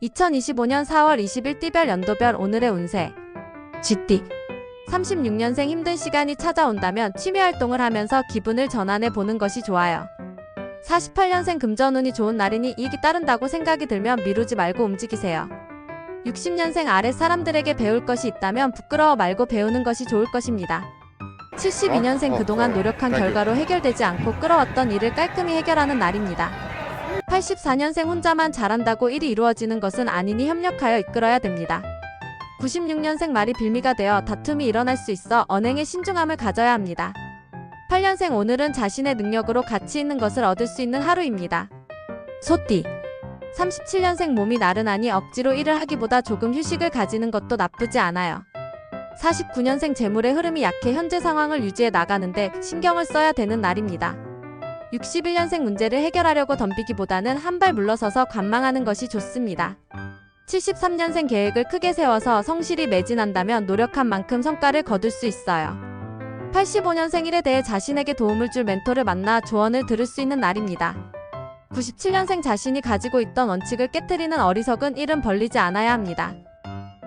2025년 4월 20일 띠별 연도별 오늘의 운세. 쥐띠. 36년생 힘든 시간이 찾아온다면 취미활동을 하면서 기분을 전환해 보는 것이 좋아요. 48년생 금전운이 좋은 날이니 이익이 따른다고 생각이 들면 미루지 말고 움직이세요. 60년생 아랫 사람들에게 배울 것이 있다면 부끄러워 말고 배우는 것이 좋을 것입니다. 72년생 그동안 노력한 결과로 해결되지 않고 끌어왔던 일을 깔끔히 해결하는 날입니다. 84년생 혼자만 잘한다고 일이 이루어지는 것은 아니니 협력하여 이끌어야 됩니다. 96년생 말이 빌미가 되어 다툼이 일어날 수 있어 언행에 신중함을 가져야 합니다. 8년생 오늘은 자신의 능력으로 가치 있는 것을 얻을 수 있는 하루입니다. 소띠. 37년생 몸이 나른하니 억지로 일을 하기보다 조금 휴식을 가지는 것도 나쁘지 않아요. 49년생 재물의 흐름이 약해 현재 상황을 유지해 나가는데 신경을 써야 되는 날입니다. 61년생 문제를 해결하려고 덤비기보다는 한 발 물러서서 관망하는 것이 좋습니다. 73년생 계획을 크게 세워서 성실히 매진한다면 노력한 만큼 성과를 거둘 수 있어요. 85년생 일에 대해 자신에게 도움을 줄 멘토를 만나 조언을 들을 수 있는 날입니다. 97년생 자신이 가지고 있던 원칙을 깨트리는 어리석은 일은 벌리지 않아야 합니다.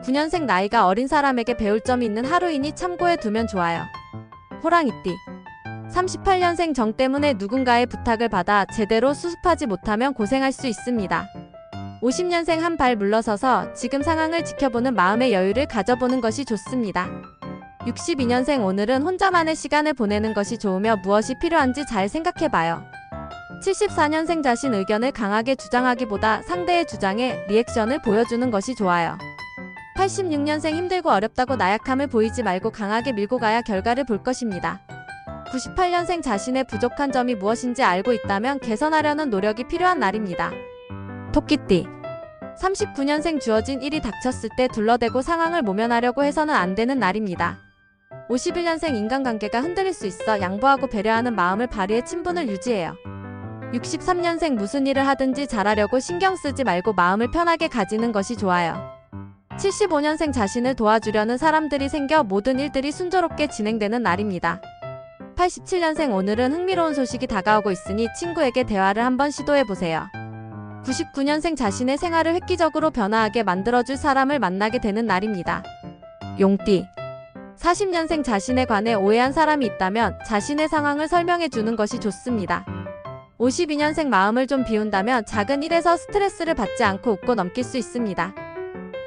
9년생 나이가 어린 사람에게 배울 점이 있는 하루이니 참고해 두면 좋아요. 호랑이띠. 38년생 정 때문에 누군가의 부탁을 받아 제대로 수습하지 못하면 고생할 수 있습니다. 50년생 한 발 물러서서 지금 상황을 지켜보는 마음의 여유를 가져보는 것이 좋습니다. 62년생 오늘은 혼자만의 시간을 보내는 것이 좋으며 무엇이 필요한지 잘 생각해봐요. 74년생 자신 의견을 강하게 주장하기보다 상대의 주장에 리액션을 보여주는 것이 좋아요. 86년생 힘들고 어렵다고 나약함을 보이지 말고 강하게 밀고 가야 결과를 볼 것입니다. 98년생 자신의 부족한 점이 무엇인지 알고 있다면 개선하려는 노력이 필요한 날입니다. 토끼띠. 39년생 주어진 일이 닥쳤을 때 둘러대고 상황을 모면하려고 해서는 안 되는 날입니다. 51년생 인간관계가 흔들릴 수 있어 양보하고 배려하는 마음을 발휘해 친분을 유지해요. 63년생 무슨 일을 하든지 잘하려고 신경 쓰지 말고 마음을 편하게 가지는 것이 좋아요. 75년생 자신을 도와주려는 사람들이 생겨 모든 일들이 순조롭게 진행되는 날입니다. 87년생 오늘은 흥미로운 소식이 다가오고 있으니 친구에게 대화를 한번 시도해보세요. 99년생 자신의 생활을 획기적으로 변화하게 만들어줄 사람을 만나게 되는 날입니다. 용띠. 40년생 자신에 관해 오해한 사람이 있다면 자신의 상황을 설명해주는 것이 좋습니다. 52년생 마음을 좀 비운다면 작은 일에서 스트레스를 받지 않고 웃고 넘길 수 있습니다.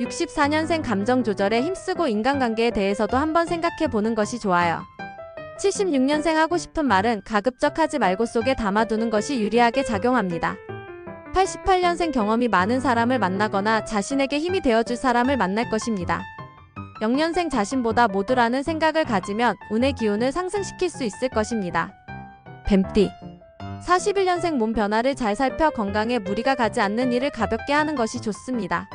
64년생 감정 조절에 힘쓰고 인간관계에 대해서도 한번 생각해보는 것이 좋아요. 76년생 하고 싶은 말은 가급적 하지 말고 속에 담아두는 것이 유리하게 작용합니다. 88년생 경험이 많은 사람을 만나거나 자신에게 힘이 되어줄 사람을 만날 것입니다. 0년생 자신보다 모두라는 생각을 가지면 운의 기운을 상승시킬 수 있을 것입니다. 뱀띠. 41년생 몸 변화를 잘 살펴 건강에 무리가 가지 않는 일을 가볍게 하는 것이 좋습니다.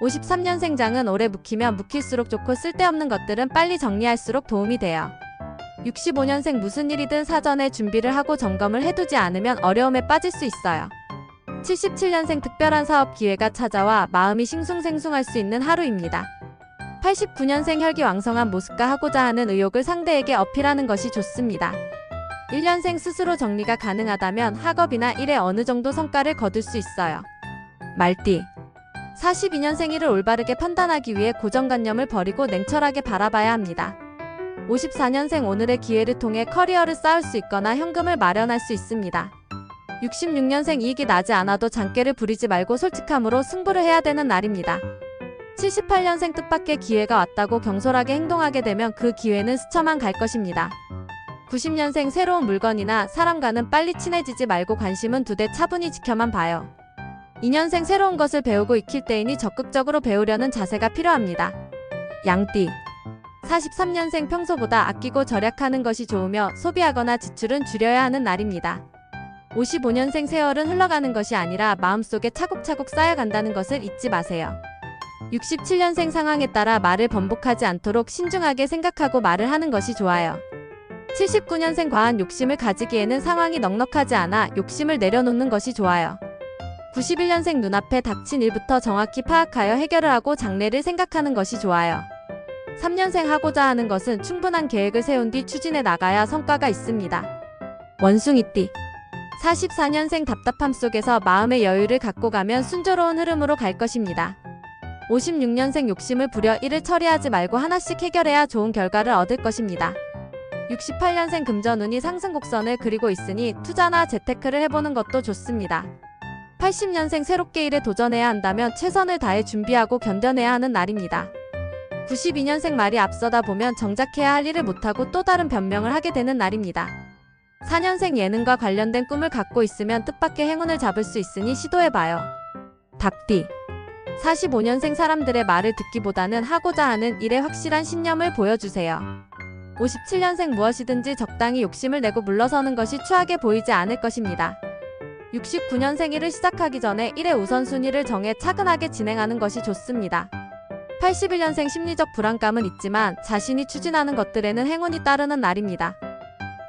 53년생 장은 오래 묵히면 묵힐수록 좋고 쓸데없는 것들은 빨리 정리할수록 도움이 돼요. 65년생 무슨 일이든 사전에 준비를 하고 점검을 해두지 않으면 어려움에 빠질 수 있어요. 77년생 특별한 사업 기회가 찾아와 마음이 싱숭생숭할 수 있는 하루입니다. 89년생 혈기왕성한 모습과 하고자 하는 의욕을 상대에게 어필하는 것이 좋습니다. 1년생 스스로 정리가 가능하다면 학업이나 일에 어느 정도 성과를 거둘 수 있어요. 말띠. 42년생 일을 올바르게 판단하기 위해 고정관념을 버리고 냉철하게 바라봐야 합니다. 54년생 오늘의 기회를 통해 커리어를 쌓을 수 있거나 현금을 마련할 수 있습니다. 66년생 이익이 나지 않아도 장깨를 부리지 말고 솔직함으로 승부를 해야 되는 날입니다. 78년생 뜻밖의 기회가 왔다고 경솔하게 행동하게 되면 그 기회는 스쳐만 갈 것입니다. 90년생 새로운 물건이나 사람과는 빨리 친해지지 말고 관심은 두되 차분히 지켜만 봐요. 2년생 새로운 것을 배우고 익힐 때이니 적극적으로 배우려는 자세가 필요합니다. 양띠. 43년생 평소보다 아끼고 절약하는 것이 좋으며 소비하거나 지출은 줄여야 하는 날입니다. 55년생 세월은 흘러가는 것이 아니라 마음속에 차곡차곡 쌓여간다는 것을 잊지 마세요. 67년생 상황에 따라 말을 번복하지 않도록 신중하게 생각하고 말을 하는 것이 좋아요. 79년생 과한 욕심을 가지기에는 상황이 넉넉하지 않아 욕심을 내려놓는 것이 좋아요. 91년생 눈앞에 닥친 일부터 정확히 파악하여 해결을 하고 장래를 생각하는 것이 좋아요. 3년생 하고자 하는 것은 충분한 계획을 세운 뒤 추진해 나가야 성과가 있습니다. 원숭이띠. 44년생 답답함 속에서 마음의 여유를 갖고 가면 순조로운 흐름으로 갈 것입니다. 56년생 욕심을 부려 일을 처리하지 말고 하나씩 해결해야 좋은 결과를 얻을 것입니다. 68년생 금전운이 상승 곡선을 그리고 있으니 투자나 재테크를 해보는 것도 좋습니다. 80년생 새롭게 일에 도전해야 한다면 최선을 다해 준비하고 견뎌내야 하는 날입니다. 92년생 말이 앞서다 보면 정작 해야 할 일을 못하고 또 다른 변명을 하게 되는 날입니다. 4년생 예능과 관련된 꿈을 갖고 있으면 뜻밖의 행운을 잡을 수 있으니 시도해봐요. 답비 45년생 사람들의 말을 듣기보다는 하고자 하는 일에 확실한 신념을 보여주세요. 57년생 무엇이든지 적당히 욕심을 내고 물러서는 것이 추하게 보이지 않을 것입니다. 69년생 일을 시작하기 전에 일의 우선순위를 정해 차근하게 진행하는 것이 좋습니다. 81년생 심리적 불안감은 있지만 자신이 추진하는 것들에는 행운이 따르는 날입니다.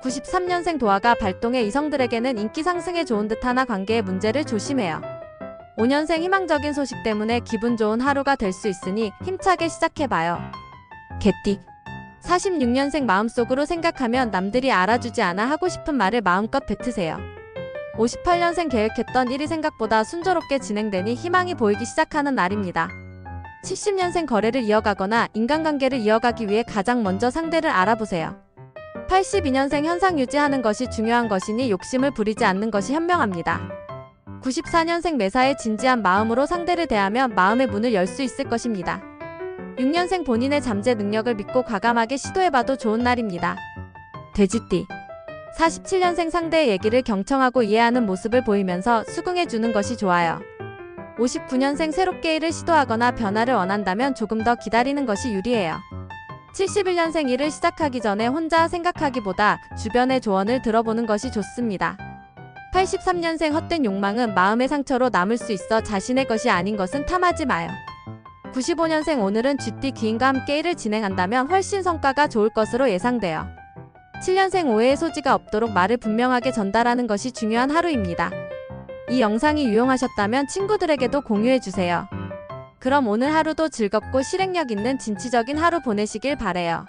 93년생 도화가 발동해 이성들에게는 인기 상승에 좋은 듯하나 관계의 문제를 조심해요. 5년생 희망적인 소식 때문에 기분 좋은 하루가 될 수 있으니 힘차게 시작해봐요. 개띠 46년생 마음속으로 생각하면 남들이 알아주지 않아 하고 싶은 말을 마음껏 뱉으세요. 58년생 계획했던 일이 생각보다 순조롭게 진행되니 희망이 보이기 시작하는 날입니다. 70년생 거래를 이어가거나 인간관계를 이어가기 위해 가장 먼저 상대를 알아보세요. 82년생 현상 유지하는 것이 중요한 것이니 욕심을 부리지 않는 것이 현명합니다. 94년생 매사에 진지한 마음으로 상대를 대하면 마음의 문을 열 수 있을 것입니다. 6년생 본인의 잠재 능력을 믿고 과감하게 시도해봐도 좋은 날입니다. 돼지띠 47년생 상대의 얘기를 경청하고 이해하는 모습을 보이면서 수긍해주는 것이 좋아요. 59년생 새롭게 일을 시도하거나 변화를 원한다면 조금 더 기다리는 것이 유리해요. 71년생 일을 시작하기 전에 혼자 생각하기보다 주변의 조언을 들어보는 것이 좋습니다. 83년생 헛된 욕망은 마음의 상처로 남을 수 있어 자신의 것이 아닌 것은 탐하지 마요. 95년생 오늘은 쥐띠 귀인과 함께 일을 진행한다면 훨씬 성과가 좋을 것으로 예상돼요. 7년생 오해의 소지가 없도록 말을 분명하게 전달하는 것이 중요한 하루입니다. 이 영상이 유용하셨다면 친구들에게도 공유해주세요. 그럼 오늘 하루도 즐겁고 실행력 있는 진취적인 하루 보내시길 바래요.